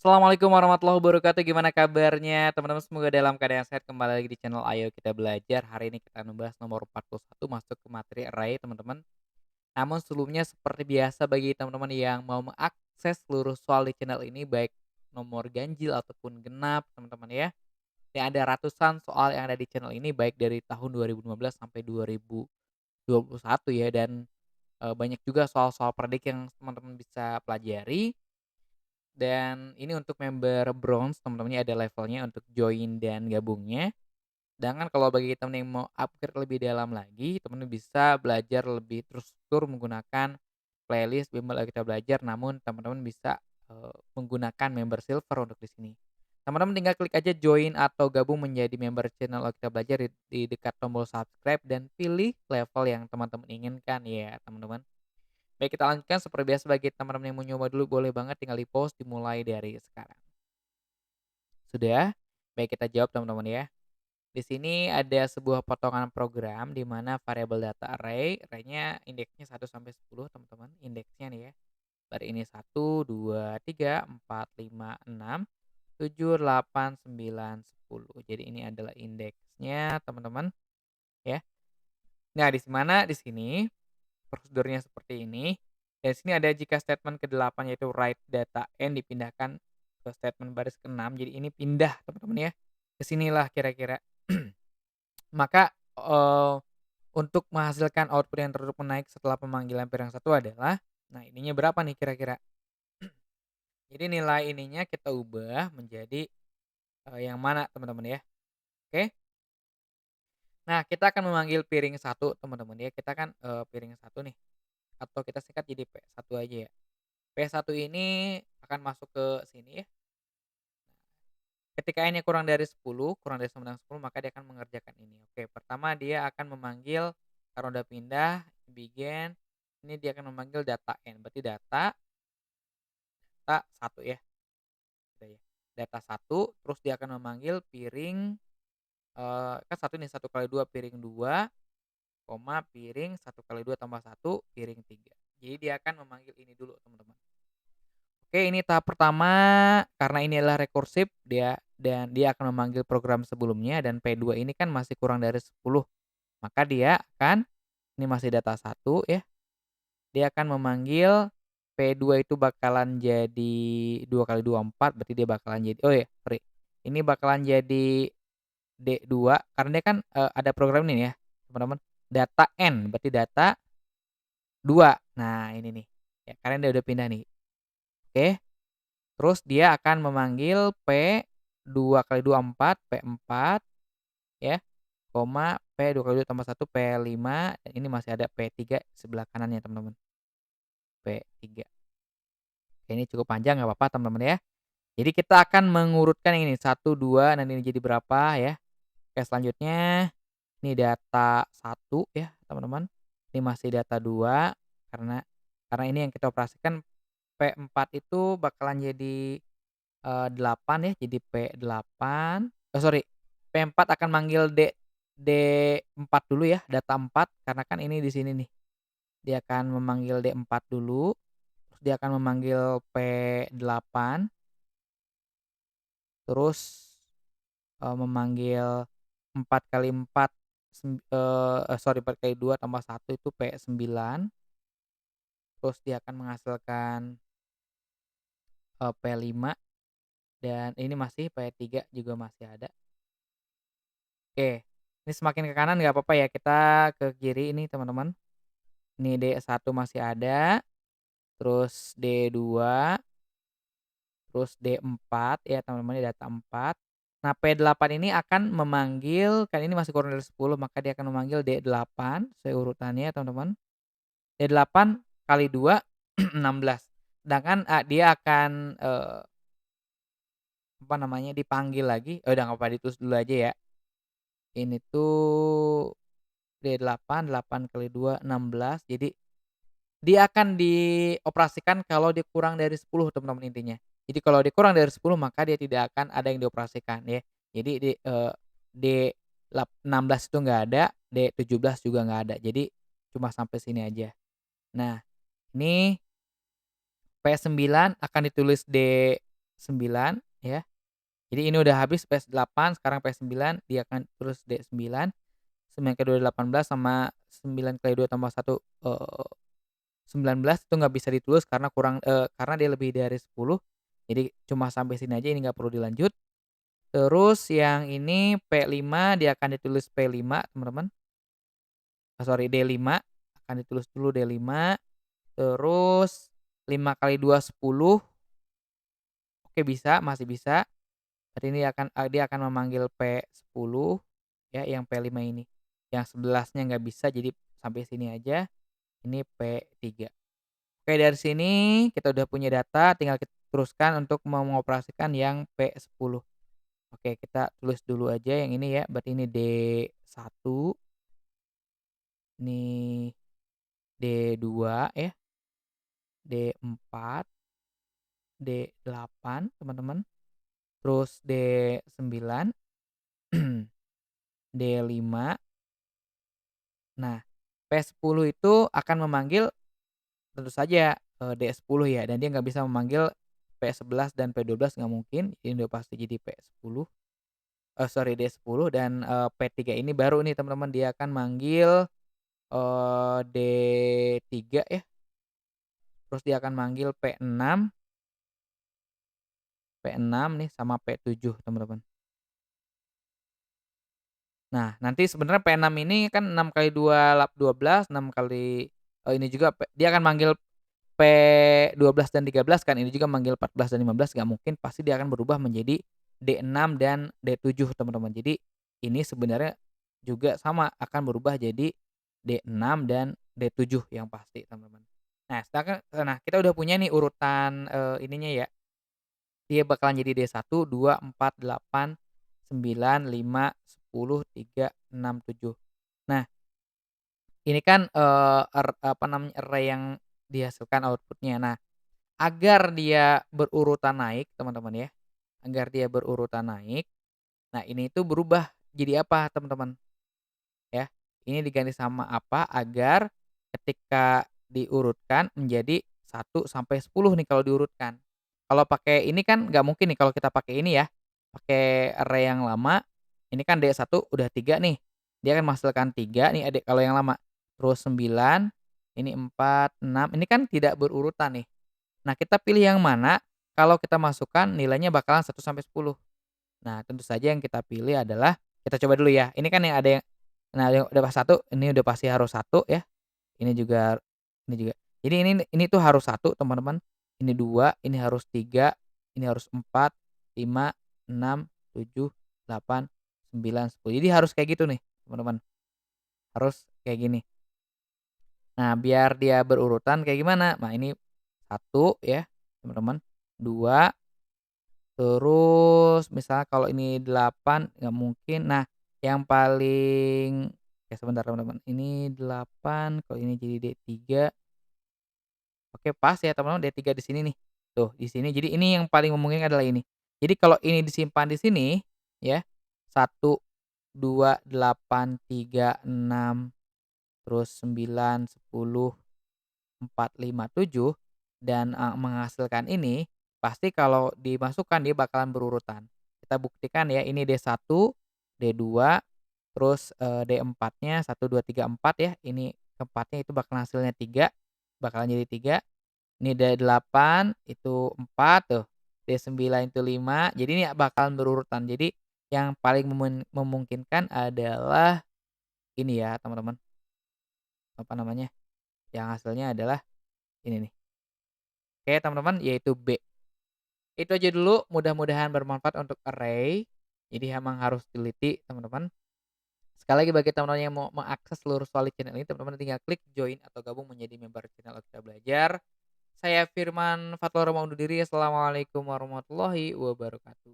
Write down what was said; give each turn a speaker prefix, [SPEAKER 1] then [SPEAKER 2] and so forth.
[SPEAKER 1] Assalamualaikum warahmatullahi wabarakatuh. Gimana kabarnya teman-teman? Semoga dalam keadaan sehat. Kembali lagi di channel Ayo Kita Belajar. Hari ini kita membahas nomor 41 masuk ke materi array teman-teman. Namun sebelumnya seperti biasa bagi teman-teman yang mau mengakses seluruh soal di channel ini baik nomor ganjil ataupun genap teman-teman ya. Dan ada ratusan soal yang ada di channel ini baik dari tahun 2015 sampai 2021 ya, dan banyak juga soal-soal predik yang teman-teman bisa pelajari. Dan ini untuk member bronze teman-teman, ini ada levelnya untuk join dan gabungnya. Sedangkan kalau bagi teman yang mau upgrade lebih dalam lagi, teman bisa belajar lebih terstruktur menggunakan playlist Bimbel Ayo Kita Belajar, namun teman-teman bisa, menggunakan member silver untuk di sini. Teman-teman tinggal klik aja join atau gabung menjadi member channel Ayo Kita Belajar di dekat tombol subscribe dan pilih level yang teman-teman inginkan ya, teman-teman. Baik, kita lanjutkan seperti biasa bagi teman-teman yang mau nyoba dulu boleh banget tinggal di-post dimulai dari sekarang. Sudah? Baik, kita jawab teman-teman ya. Di sini ada sebuah potongan program di mana variabel data array-nya indeksnya 1 sampai 10 teman-teman, indeksnya nih ya. Dari ini 1, 2, 3, 4, 5, 6, 7, 8, 9, 10. Jadi ini adalah indeksnya teman-teman ya. Nah, di sini prosedurnya seperti ini. Dan sini ada jika statement ke-8 yaitu write data n dipindahkan ke statement baris ke-6. Jadi ini pindah teman-teman ya. Ke sinilah kira-kira. Maka untuk menghasilkan output yang terus menaik setelah pemanggilan parent yang satu adalah, nah ininya berapa nih kira-kira? Jadi nilai ininya kita ubah menjadi yang mana teman-teman ya. Oke. Nah, kita akan memanggil piring satu teman-teman ya. Kita kan piring satu nih, atau kita singkat jadi P1 aja ya. P1 ini akan masuk ke sini ya. Ketika n-nya kurang dari 10, kurang dari sama dengan 10, maka dia akan mengerjakan ini. Oke, pertama dia akan memanggil, karena udah pindah, begin, ini dia akan memanggil data n. Berarti data 1 ya. Udah ya. Data 1, terus dia akan memanggil piring, kan 1 nih, 1 kali 2 piring 2, koma piring 1 kali 2 tambah 1 piring 3. Jadi dia akan memanggil ini dulu teman-teman. Oke, ini tahap pertama karena ini adalah rekursif dia akan memanggil program sebelumnya dan P2 ini kan masih kurang dari 10. Maka dia akan ini masih data 1 ya, dia akan memanggil P2 itu bakalan jadi 2 kali 2 4 berarti dia bakalan jadi oh ya, sorry. Ini bakalan jadi D2 karena dia kan, ada program ini ya, teman-teman, data N berarti data 2. Nah, ini nih, ya karena dia udah pindah nih. Oke. Terus dia akan memanggil P 2 kali 2 4, P4 ya, koma P 2 kali 2 tambah 1 P5 dan ini masih ada P3 sebelah kanannya teman-teman, P3. Oke, ini cukup panjang nggak apa-apa teman-teman ya. Jadi kita akan mengurutkan ini 1, 2 dan ini jadi berapa ya. Oke, selanjutnya ini data 1 ya teman-teman, ini masih data 2 karena ini yang kita operasikan P4 itu bakalan jadi 8 ya, jadi P8 sorry, P4 akan manggil D4 dulu ya, data 4 karena kan ini di sini nih. Dia akan memanggil D4 dulu, terus dia akan memanggil P8, terus, memanggil 4 kali 4 sorry 4 kali 2 tambah 1 itu P9, terus dia akan menghasilkan, P5 dan ini masih P3 juga masih ada. Oke, ini semakin ke kanan nggak apa-apa ya, kita ke kiri ini teman-teman. Ini D1 masih ada, terus D2, terus D4 ya teman-teman, ini data 4. Nah, P8 ini akan memanggil, kan ini masih kurang dari 10, maka dia akan memanggil D8 sesuai urutannya ya teman-teman. D8 kali 2 16. Sedangkan, dia akan, apa namanya, dipanggil lagi udah nggak apa ditulis dulu aja ya. Ini tuh D8, 8 kali 2 16, jadi dia akan dioperasikan kalau dia kurang dari 10 teman-teman intinya. Jadi kalau dia kurang dari 10 maka dia tidak akan ada yang dioperasikan ya. Jadi D16 itu nggak ada, D17 juga nggak ada. Jadi cuma sampai sini aja. Nah, ini P9 akan ditulis D1 9 ya. Jadi ini udah habis P8 sekarang P9 dia akan terus D9, 9 kali 2 18 sama 9 kali 2 tambah 1, 19 itu nggak bisa ditulis karena karena dia lebih dari 10, jadi cuma sampai sini aja ini nggak perlu dilanjut. Terus yang ini P5 dia akan ditulis P5 teman-teman, sorry D5 akan ditulis dulu D5, terus 5 kali 2 10, oke bisa, masih bisa. Berarti ini dia akan memanggil P10 ya yang P5 ini. Yang 11-nya nggak bisa jadi sampai sini aja, ini P3. Oke dari sini kita udah punya data tinggal kita teruskan untuk mengoperasikan yang P10. Oke kita tulis dulu aja yang ini ya, berarti ini D1, ini D2 ya, D4, D8 teman-teman, terus D9, D5. Nah, P10 itu akan memanggil tentu saja, D10 ya dan dia nggak bisa memanggil P11 dan P12 nggak mungkin, ini udah pasti jadi P10, sorry D10 dan, P3 ini baru nih teman-teman dia akan manggil, D3 ya, terus dia akan manggil P6 nih sama P7 teman-teman. Nah, nanti sebenarnya P6 ini kan 6 kali 2 12, 6 kali, ini juga dia akan manggil P12 dan 13 kan, ini juga manggil 14 dan 15 nggak mungkin, pasti dia akan berubah menjadi D6 dan D7 teman-teman. Jadi ini sebenarnya juga sama akan berubah jadi D6 dan D7 yang pasti teman-teman. Nah kita udah punya nih urutan, ininya ya, dia bakalan jadi D1, 2, 4, 8, 9, 5, 10, 3, 6, 7. Nah ini kan, apa namanya, array yang dihasilkan output-nya. Nah agar dia berurutan naik teman-teman ya, agar dia berurutan naik, nah ini tuh berubah jadi apa teman-teman ya, ini diganti sama apa agar ketika diurutkan menjadi 1 sampai 10 nih kalau diurutkan. Kalau pakai ini kan nggak mungkin nih kalau kita pakai ini ya, pakai array yang lama, ini kan D1 udah 3 nih, dia akan menghasilkan 3 nih kalau yang lama, terus 9, ini 4, 6, ini kan tidak berurutan nih. Nah, kita pilih yang mana kalau kita masukkan nilainya bakalan 1 sampai 10. Nah, tentu saja yang kita pilih adalah kita coba dulu ya. Ini kan yang ada yang nah, yang udah pas 1, ini udah pasti harus 1 ya. Ini juga ini juga. Jadi ini tuh harus 1 teman-teman. Ini 2, ini harus 3, ini harus 4, 5, 6, 7, 8, 9, 10. Jadi harus kayak gitu nih, teman-teman. Harus kayak gini. Nah, biar dia berurutan kayak gimana? Nah, ini 1 ya, teman-teman, 2. Terus misalnya kalau ini 8 nggak mungkin. Nah, yang paling sebentar teman-teman, ini 8 kalau ini jadi D3, oke pas ya teman-teman D3 di sini nih. Tuh di sini, jadi ini yang paling memungkinkan adalah ini. Jadi kalau ini disimpan di sini ya, 1, 2, 8, 3, 6, terus 9, 10, 4, 5, 7 dan, menghasilkan ini, pasti kalau dimasukkan dia bakalan berurutan. Kita buktikan ya ini D1, D2, terus, D4-nya 1, 2, 3, 4 ya, ini keempatnya itu bakal hasilnya 3, bakalan jadi 3, ini D8 itu 4 tuh, D9 itu 5, jadi ini bakalan berurutan. Jadi yang paling memungkinkan adalah ini ya teman-teman, apa namanya, yang hasilnya adalah ini nih. Oke teman-teman, yaitu B. Itu aja dulu, mudah-mudahan bermanfaat untuk array. Jadi emang harus teliti teman-teman. Sekali lagi bagi teman-teman yang mau mengakses seluruh soal di channel ini, teman-teman tinggal klik join atau gabung menjadi member channel Kita Belajar. Saya Firman Fatwa Roma undur diri. Assalamualaikum warahmatullahi wabarakatuh.